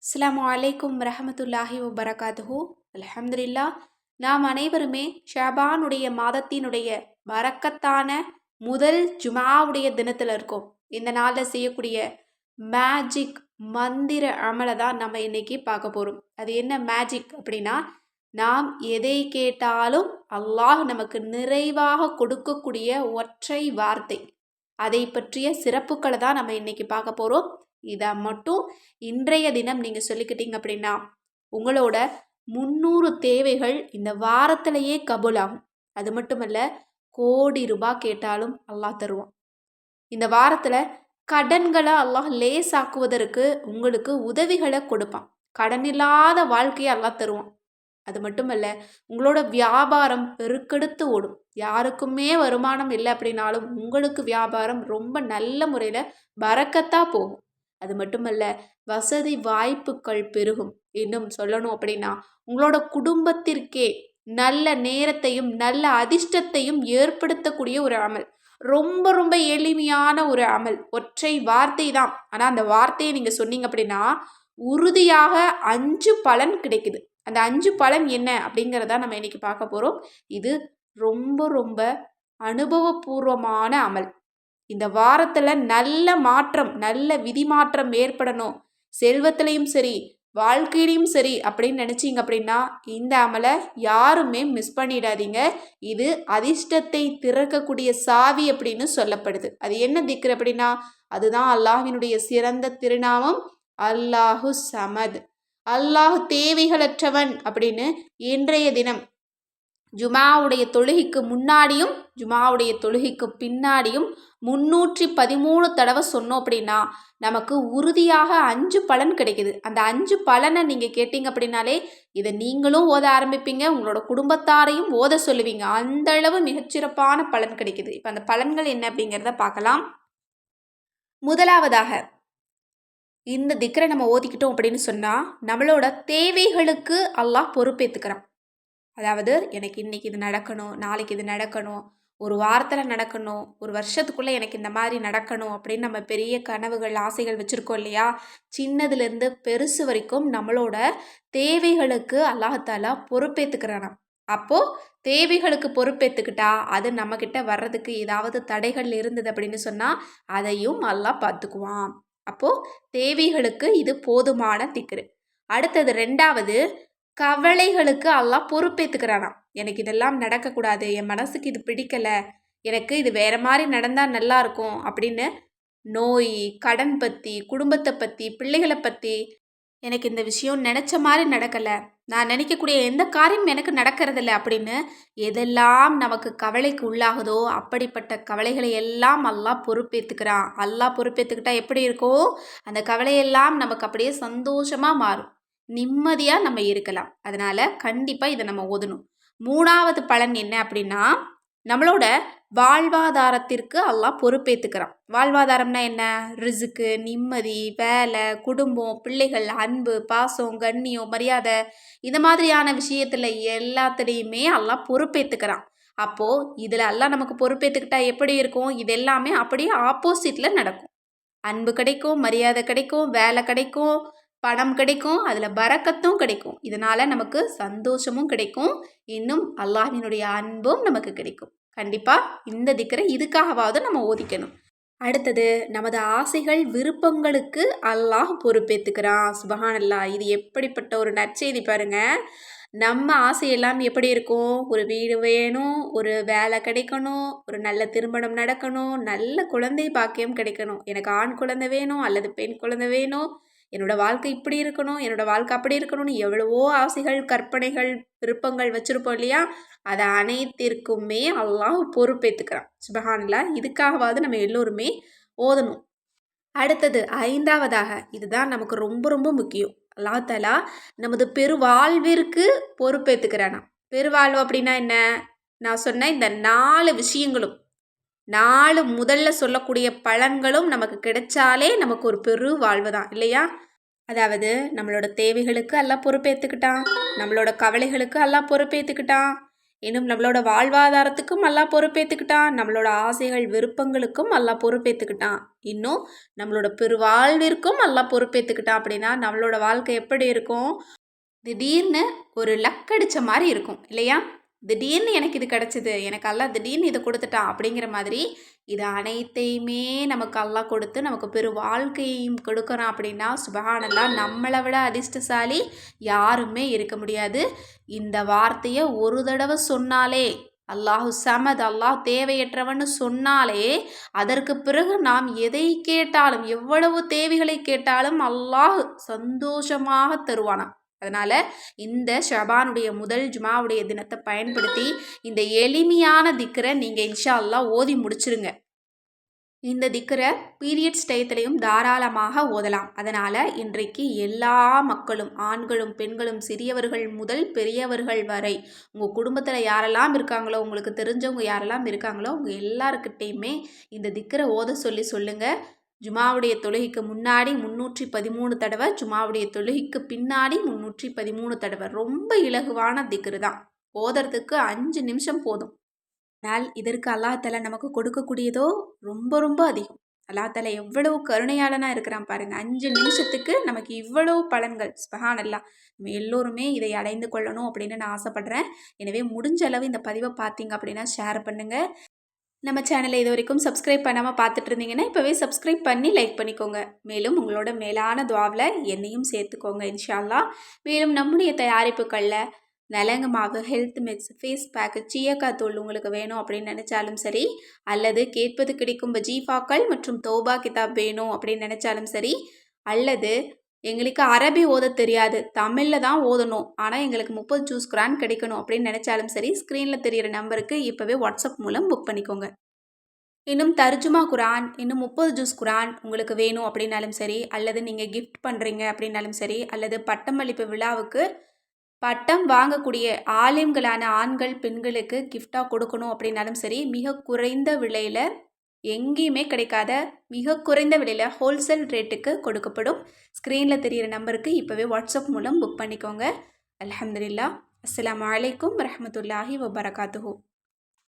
அஸ்ஸலாமு அலைக்கும் ரஹமத்துல்லாஹி வபரகாத்துஹு. அல்ஹம்துலில்லா. நாம் அனைவருமே ஷாபானுடைய மாதத்தினுடைய பரக்கத்தான முதல் ஜுமாவுடைய தினத்தில் இருக்கோம். இந்த நாளில் செய்யக்கூடிய மேஜிக் மந்திர அமலை தான் நம்ம இன்னைக்கு பார்க்க போகிறோம். அது என்ன மேஜிக் அப்படின்னா, நாம் எதை கேட்டாலும் அல்லாஹ் நமக்கு நிறைவாக கொடுக்கக்கூடிய ஒற்றை வார்த்தை. அதை பற்றிய சிறப்புகளை தான் நம்ம இன்னைக்கு பார்க்க போகிறோம். இதை மட்டும் இன்றைய தினம் நீங்கள் சொல்லிக்கிட்டீங்க அப்படின்னா உங்களோட 300 தேவைகள் இந்த வாரத்திலேயே கபூலாகும். அது மட்டுமல்ல, கோடி ரூபாய் கேட்டாலும் அல்லாஹ் தருவான். இந்த வாரத்தில் கடன்களை அல்லாஹ் லேசாக்குவதற்கு உங்களுக்கு உதவிகளை கொடுப்பான். கடன் இல்லாத வாழ்க்கையை அல்லாஹ் தருவான். அது மட்டுமல்ல, உங்களோட வியாபாரம் பெருக்கெடுத்து ஓடும். யாருக்குமே வருமானம் இல்லை அப்படின்னாலும் உங்களுக்கு வியாபாரம் ரொம்ப நல்ல முறையில் பறக்கத்தாக போகும். அது மட்டுமல்ல, வசதி வாய்ப்புகள் பெருகும். இன்னும் சொல்லணும் அப்படின்னா, உங்களோட குடும்பத்திற்கே நல்ல நேரத்தையும் நல்ல அதிர்ஷ்டத்தையும் ஏற்படுத்தக்கூடிய ஒரு அமல். ரொம்ப ரொம்ப எளிமையான ஒரு அமல், ஒற்றை வார்த்தை தான். ஆனால் அந்த வார்த்தையை நீங்கள் சொன்னீங்க அப்படின்னா உறுதியாக 5 பலன் கிடைக்குது. அந்த 5 பலன் என்ன அப்படிங்கிறத நம்ம இன்னைக்கு பார்க்க போகிறோம். இது ரொம்ப ரொம்ப அனுபவபூர்வமான அமல். இந்த வாரத்தில் நல்ல மாற்றம், நல்ல விதி மாற்றம் ஏற்படணும், செல்வத்திலையும் சரி வாழ்க்கையிலையும் சரி அப்படின்னு நினச்சிங்க அப்படின்னா இந்த அமலை யாருமே மிஸ் பண்ணிடாதீங்க. இது அதிர்ஷ்டத்தை திறக்கக்கூடிய சாவி அப்படின்னு சொல்லப்படுது. அது என்ன திக்ர் அப்படின்னா, அதுதான் அல்லாஹ்வினுடைய சிறந்த திருநாமம் அல்லாஹு சமத். அல்லாஹ் தேவைகளற்றவன் அப்படின்னு இன்றைய தினம் ஜுமாவுடைய தொழுகைக்கு முன்னாடியும் ஜுமாவுடைய தொழுகைக்கு பின்னாடியும் 313 தடவை சொன்னோம் அப்படின்னா நமக்கு உறுதியாக 5 பலன் கிடைக்குது. அந்த 5 பலனை நீங்கள் கேட்டீங்க அப்படின்னாலே இதை நீங்களும் ஓத ஆரம்பிப்பீங்க, உங்களோட குடும்பத்தாரையும் ஓத சொல்லுவீங்க. அந்த அளவு மிகச்சிறப்பான பலன் கிடைக்குது. இப்போ அந்த பலன்கள் என்ன அப்படிங்கிறத பார்க்கலாம். முதலாவதாக, இந்த திக்ரை நம்ம ஓதிக்கிட்டோம் அப்படின்னு சொன்னால் நம்மளோட தேவைகளுக்கு அல்லாஹ் பொறுப்பேற்றுக்கிறான். அதாவது எனக்கு இன்றைக்கி இது நடக்கணும், நாளைக்கு இது நடக்கணும், ஒரு வாரத்தில் நடக்கணும், ஒரு வருஷத்துக்குள்ளே எனக்கு இந்த மாதிரி நடக்கணும் அப்படின்னு நம்ம பெரிய கனவுகள் ஆசைகள் வச்சுருக்கோம் இல்லையா? சின்னதுலேருந்து பெருசு வரைக்கும் நம்மளோட தேவைகளுக்கு அல்லாஹாலா பொறுப்பேற்றுக்கிறானாம். அப்போது தேவைகளுக்கு பொறுப்பேற்றுக்கிட்டா அது நம்மக்கிட்ட வர்றதுக்கு ஏதாவது தடைகள் இருந்தது அப்படின்னு சொன்னால் அதையும் அல்லாஹ் பார்த்துக்குவான். அப்போது தேவைகளுக்கு இது போதுமான திக்ரு. அடுத்தது ரெண்டாவது, கவலைகளுக்கு அல்லாஹ் பொறுப்பேற்றுக்கிறானாம். எனக்கு இதெல்லாம் நடக்கக்கூடாது, என் மனசுக்கு இது பிடிக்கலை, எனக்கு இது வேறு மாதிரி நடந்தால் நல்லா இருக்கும் அப்படின்னு நோய், கடன் பற்றி, குடும்பத்தை பற்றி, பிள்ளைகளை பற்றி, எனக்கு இந்த விஷயம் நினச்ச மாதிரி நடக்கலை, நான் நினைக்கக்கூடிய எந்த காரியமும் எனக்கு நடக்கிறதில்ல அப்படின்னு எதெல்லாம் நமக்கு கவலைக்கு உள்ளாகுதோ அப்படிப்பட்ட கவலைகளை எல்லாம் அல்லாஹ் பொறுப்பேற்றுக்கிறான். அல்லாஹ் பொறுப்பேற்றுக்கிட்டா எப்படி இருக்கும்? அந்த கவலையெல்லாம் நமக்கு அப்படியே சந்தோஷமாக மாறும், நிம்மதியாக நம்ம இருக்கலாம். அதனால் கண்டிப்பாக இதை நம்ம ஓதணும். மூணாவது பலன் என்ன அப்படின்னா, நம்மளோட வாழ்வாதாரத்திற்கு அல்லாஹ் பொறுப்பேற்றுக்கிறான். வாழ்வாதாரம்னா என்ன? ரிசுக்கு, நிம்மதி, வேலை, குடும்பம், பிள்ளைகள், அன்பு, பாசம், கண்ணியம், மரியாதை, இந்த மாதிரியான விஷயத்தில் எல்லாத்துலேயுமே அல்லாஹ் பொறுப்பேற்றுக்கிறான். அப்போது இதில் எல்லாம் நமக்கு பொறுப்பேற்றுக்கிட்டா எப்படி இருக்கும்? இது எல்லாமே அப்படியே ஆப்போசிட்டில் நடக்கும். அன்பு கிடைக்கும், மரியாதை கிடைக்கும், வேலை கிடைக்கும், பணம் கிடைக்கும், அதில் பரக்கத்தும் கிடைக்கும். இதனால் நமக்கு சந்தோஷமும் கிடைக்கும், இன்னும் அல்லாஹ்வினுடைய அன்பும் நமக்கு கிடைக்கும். கண்டிப்பாக இந்த திக்ரை இதுக்காகவாவது நம்ம ஓதிக்கணும். அடுத்தது, நமது ஆசைகள் விருப்பங்களுக்கு அல்லாஹ் பொறுப்பேற்றுக்கிறான். சுபஹானல்லாஹ். இது எப்படிப்பட்ட ஒரு நற்செய்தி பாருங்க. நம்ம ஆசையெல்லாம் எப்படி இருக்கும்? ஒரு வீடு வேணும், ஒரு வேலை கிடைக்கணும், ஒரு நல்ல திருமணம் நடக்கணும், நல்ல குழந்தை பாக்கியம் கிடைக்கணும், எனக்கு ஆண் குழந்தை வேணும் அல்லது பெண் குழந்தை வேணும், என்னோட வாழ்க்கை இப்படி இருக்கணும், என்னோட வாழ்க்கை அப்படி இருக்கணும்னு எவ்வளவோ ஆசைகள், கற்பனைகள், விருப்பங்கள் வச்சுருப்போம் இல்லையா? அதை அனைத்திற்குமே அல்லாஹ் பொறுப்பேற்றுக்கிறான். சுபஹானல்லாஹ். இதுக்காகவாவது நம்ம எல்லோருமே ஓதணும். அடுத்தது ஐந்தாவதாக, இதுதான் நமக்கு ரொம்ப ரொம்ப முக்கியம். அல்லாஹ் தஆலா நமது பெருவாழ்விற்கு பொறுப்பேற்றுக்கிறானா. பெருவாழ்வு அப்படின்னா என்ன? நான் சொன்ன இந்த 4 விஷயங்களும், 4 முதல்ல சொல்லக்கூடிய பலன்களும் நமக்கு கிடைச்சாலே நமக்கு ஒரு பெரு வாழ்வு தான் இல்லையா? அதாவது நம்மளோட தேவைகளுக்கு அல்லாஹ் பொறுப்பேற்றுக்கிட்டான், நம்மளோட கவலைகளுக்கு அல்லாஹ் பொறுப்பேற்றுக்கிட்டான், இன்னும் நம்மளோட வாழ்வாதாரத்துக்கும் அல்லாஹ் பொறுப்பேற்றுக்கிட்டான், நம்மளோட ஆசைகள் விருப்பங்களுக்கும் அல்லாஹ் பொறுப்பேற்றுக்கிட்டான், இன்னும் நம்மளோட பெருவாழ்விற்கும் அல்லாஹ் பொறுப்பேற்றுக்கிட்டான். அப்படின்னா நம்மளோட வாழ்க்கை எப்படி இருக்கும்? திடீர்னு ஒரு லக் அடித்த மாதிரி இருக்கும் இல்லையா? திடீர்னு எனக்கு இது கிடச்சிது, எனக்கு அல்லாஹ் திடீர்னு இதை கொடுத்துட்டான் அப்படிங்கிற மாதிரி இது அனைத்தையுமே நமக்கு அல்லாஹ் கொடுத்து நமக்கு பெரு வாழ்க்கையையும் கொடுக்குறான். அப்படின்னா சுபஹானல்லாஹ், நம்மளை விட அதிர்ஷ்டசாலி யாருமே இருக்க முடியாது. இந்த வார்த்தையை ஒரு தடவை சொன்னாலே, அல்லாஹு சமத், அல்லாஹ் தேவையற்றவன்னு சொன்னாலே, அதற்கு பிறகு நாம் எதை கேட்டாலும், எவ்வளவு தேவைகளை கேட்டாலும் அல்லாஹ் சந்தோஷமாக தருவானாம். அதனால் இந்த ஷபானுடைய முதல் ஜுமாவுடைய தினத்தை பயன்படுத்தி இந்த எளிமையான திக்கரை நீங்கள் இன்ஷா அல்லாஹ் ஓதி முடிச்சிருங்க. இந்த திக்கரை பீரியட்ஸ் டயத்துலையும் தாராளமாக ஓதலாம். அதனால் இன்றைக்கு எல்லா மக்களும், ஆண்களும் பெண்களும், சிறியவர்கள் முதல் பெரியவர்கள் வரை, உங்கள் குடும்பத்தில் யாரெல்லாம் இருக்காங்களோ, உங்களுக்கு தெரிஞ்சவங்க யாரெல்லாம் இருக்காங்களோ, அவங்க எல்லாருக்கிட்டேயுமே இந்த திக்கரை ஓத சொல்லி சொல்லுங்கள். ஜுமாவுடைய தொழுகைக்கு முன்னாடி 313 தடவை, ஜுமாவுடைய தொழுகைக்கு பின்னாடி 313 தடவை. ரொம்ப இலகுவான திக்ரு தான், ஓதுறதுக்கு 5 நிமிஷம் போதும். ஆனால் இதற்கு அல்லாஹ் தஆலா நமக்கு கொடுக்கக்கூடியதோ ரொம்ப ரொம்ப அதிகம். அல்லாஹ் தஆலா எவ்வளவு கருணையாளனாக இருக்கிறான் பாருங்கள். 5 நிமிஷத்துக்கு நமக்கு இவ்வளவு பலன்கள். சுப்ஹானல்லாஹ், நம்ம எல்லோருமே இதை அடைந்து கொள்ளணும் அப்படின்னு நான் ஆசைப்பட்றேன். எனவே முடிஞ்ச அளவு இந்த பதிவை பார்த்தீங்க அப்படின்னா ஷேர் பண்ணுங்கள். நம்ம சேனலை இது வரைக்கும் சப்ஸ்கிரைப் பண்ணாமல் பார்த்துட்டு இருந்தீங்கன்னா இப்போவே சப்ஸ்கிரைப் பண்ணி லைக் பண்ணிக்கோங்க. மேலும் உங்களோட மேலான துவாவில் என்னையும் சேர்த்துக்கோங்க இன்ஷா அல்லாஹ். மேலும் நம்முடைய தயாரிப்புகளில் நலங்கு மாவு, ஹெல்த் மிக்ஸ், ஃபேஸ் பேக்கு, சீயக்கா தூள் உங்களுக்கு வேணும் அப்படின்னு நினச்சாலும் சரி, அல்லது கேட்பது கிடைக்கும் வஜீஃபாக்கள் மற்றும் தௌபா கிதாப் வேணும் அப்படின்னு நினச்சாலும் சரி, அல்லது எங்களுக்கு அரபி ஓத தெரியாது, தமிழில் தான் ஓதணும், ஆனால் எங்களுக்கு 30 ஜூஸ் குரான் கிடைக்கணும் அப்படின்னு நினச்சாலும் சரி, ஸ்க்ரீனில் தெரிகிற நம்பருக்கு இப்போவே வாட்ஸ்அப் மூலம் புக் பண்ணிக்கோங்க. இன்னும் தர்ஜுமா குரான், இன்னும் 30 ஜூஸ் குரான் உங்களுக்கு வேணும் அப்படின்னாலும் சரி, அல்லது நீங்கள் கிஃப்ட் பண்ணுறீங்க அப்படின்னாலும் சரி, அல்லது பட்டமளிப்பு விழாவுக்கு பட்டம் வாங்கக்கூடிய ஆலிம்களான ஆண்கள் பெண்களுக்கு கிஃப்டாக கொடுக்கணும் அப்படின்னாலும் சரி, மிக குறைந்த விலையில், எங்கேயுமே கிடைக்காத மிக குறைந்த விலையில் ஹோல்சேல் ரேட்டுக்கு கொடுக்கப்படும். ஸ்க்ரீனில் தெரிகிற நம்பருக்கு இப்போவே வாட்ஸ்அப் மூலம் புக் பண்ணிக்கோங்க. அல்ஹம்துலில்லாஹ். அஸ்ஸலாமு அலைக்கும் வரஹ்மத்துல்லாஹி வபரகாத்துஹு.